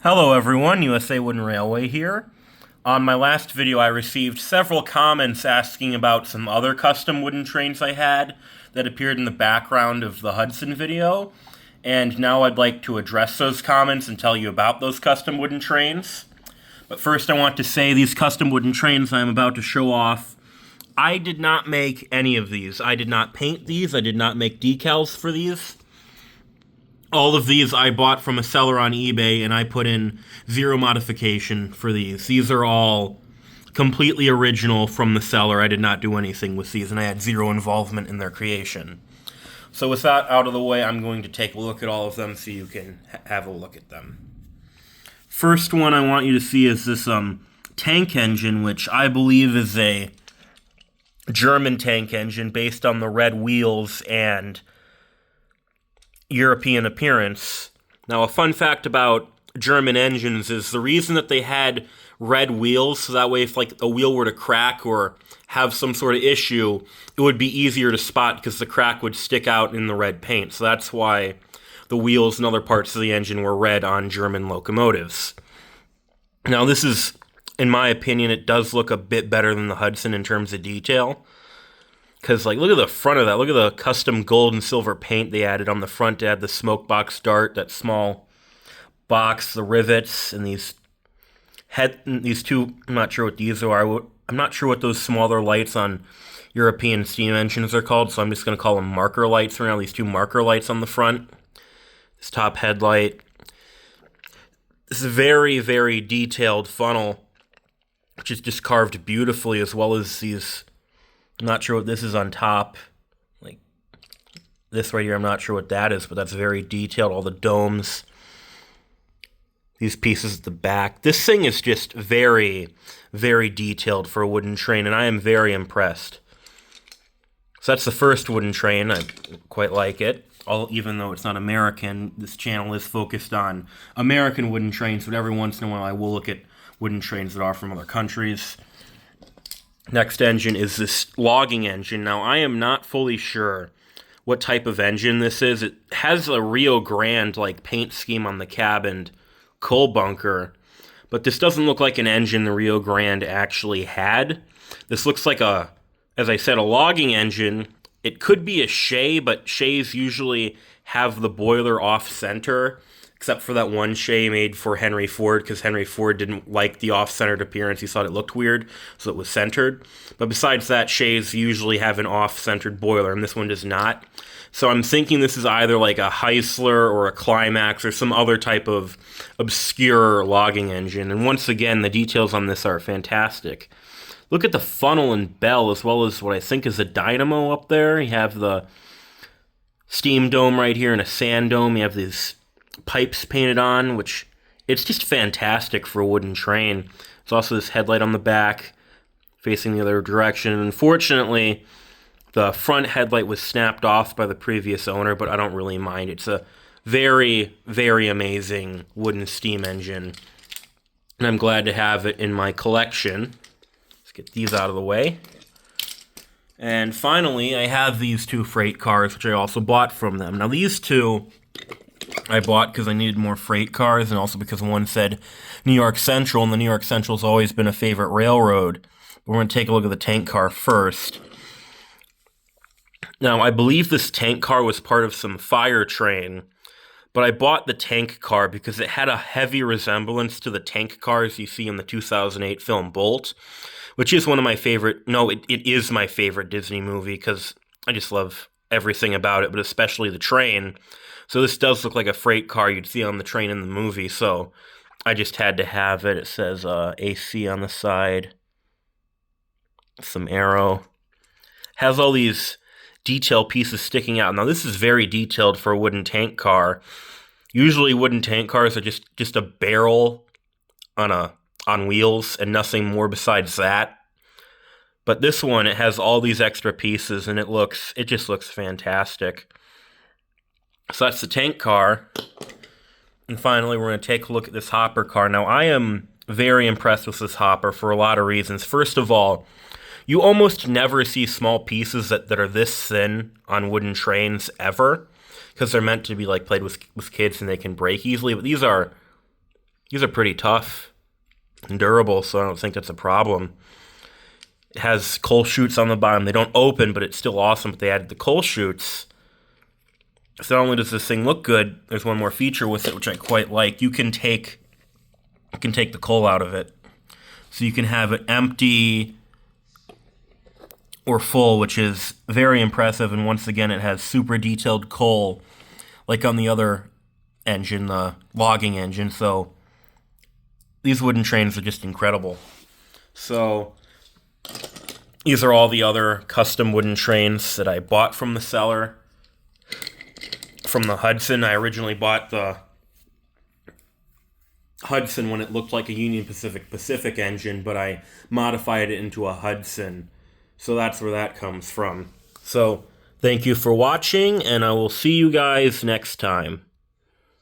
Hello everyone, USA Wooden Railway here. On my last video I received several comments asking about some other custom wooden trains I had that appeared in the background of the Hudson video, and now I'd like to address those comments and tell you about those custom wooden trains. But first I want to say these custom wooden trains I'm about to show off, I did not make any of these. I did not paint these, I did not make decals for these. All of these I bought from a seller on eBay, and I put in zero modification for these. These are all completely original from the seller. I did not do anything with these, and I had zero involvement in their creation. So with that out of the way, I'm going to take a look at all of them so you can have a look at them. First one I want you to see is this tank engine, which I believe is a German tank engine based on the red wheels and European appearance. Now, a fun fact about German engines is the reason that they had red wheels, so that way if like a wheel were to crack or have some sort of issue, it would be easier to spot because the crack would stick out in the red paint. So that's why the wheels and other parts of the engine were red on German locomotives. Now, this is, in my opinion, it does look a bit better than the Hudson in terms of detail. Because, like, look at the front of that. Look at the custom gold and silver paint they added on the front to add the smoke box dart, that small box, the rivets, and these two, I'm not sure what these are. I'm not sure what those smaller lights on European steam engines are called, so I'm just going to call them marker lights around these two marker lights on the front. This top headlight. This is a very, very detailed funnel, which is just carved beautifully, as well as these. I'm not sure what this is on top. Like this right here, I'm not sure what that is, but that's very detailed. All the domes. These pieces at the back. This thing is just very, very detailed for a wooden train, and I am very impressed. So that's the first wooden train. I quite like it. Even though it's not American, this channel is focused on American wooden trains, but every once in a while I will look at wooden trains that are from other countries. Next engine is this logging engine. Now, I am not fully sure what type of engine this is. It has a Rio Grande like paint scheme on the cab and coal bunker, but this doesn't look like an engine the Rio Grande actually had. This looks like as I said, a logging engine. It could be a Shay, but Shays usually have the boiler off-center, except for that one Shay made for Henry Ford, because Henry Ford didn't like the off-centered appearance. He thought it looked weird, so it was centered. But besides that, Shays usually have an off-centered boiler, and this one does not. So I'm thinking this is either like a Heisler or a Climax or some other type of obscure logging engine. And once again, the details on this are fantastic. Look at the funnel and bell, as well as what I think is a dynamo up there. You have the steam dome right here and a sand dome. You have these pipes painted on, which it's just fantastic for a wooden train. There's also this headlight on the back facing the other direction. Unfortunately, the front headlight was snapped off by the previous owner, but I don't really mind. It's a very, very amazing wooden steam engine, and I'm glad to have it in my collection. Let's get these out of the way. And finally, I have these two freight cars, which I also bought from them. Now, these two I bought because I needed more freight cars, and also because one said New York Central, and the New York Central's always been a favorite railroad. We're going to take a look at the tank car first. Now, I believe this tank car was part of some fire train, but I bought the tank car because it had a heavy resemblance to the tank cars you see in the 2008 film Bolt, which is one of my favorite, it is my favorite Disney movie because I just love everything about it, but especially the train. So this does look like a freight car you'd see on the train in the movie, so I just had to have it. It says AC on the side, some arrow. Has all these detail pieces sticking out. Now this is very detailed for a wooden tank car. Usually wooden tank cars are just a barrel on wheels and nothing more besides that. But this one, it has all these extra pieces, and it just looks fantastic. So that's the tank car. And finally, we're going to take a look at this hopper car. Now, I am very impressed with this hopper for a lot of reasons. First of all, you almost never see small pieces that are this thin on wooden trains ever, because they're meant to be like played with kids and they can break easily. But these are These are pretty tough and durable, so I don't think that's a problem. It has coal chutes on the bottom. They don't open, but it's still awesome. But they added the coal chutes. So not only does this thing look good, there's one more feature with it, which I quite like. You can take the coal out of it. So you can have it empty or full, which is very impressive. And once again, it has super detailed coal, like on the other engine, the logging engine. So these wooden trains are just incredible. So these are all the other custom wooden trains that I bought from the seller. From the Hudson, I originally bought the Hudson when it looked like a Union Pacific engine, but I modified it into a Hudson. So that's where that comes from. So thank you for watching, and I will see you guys next time.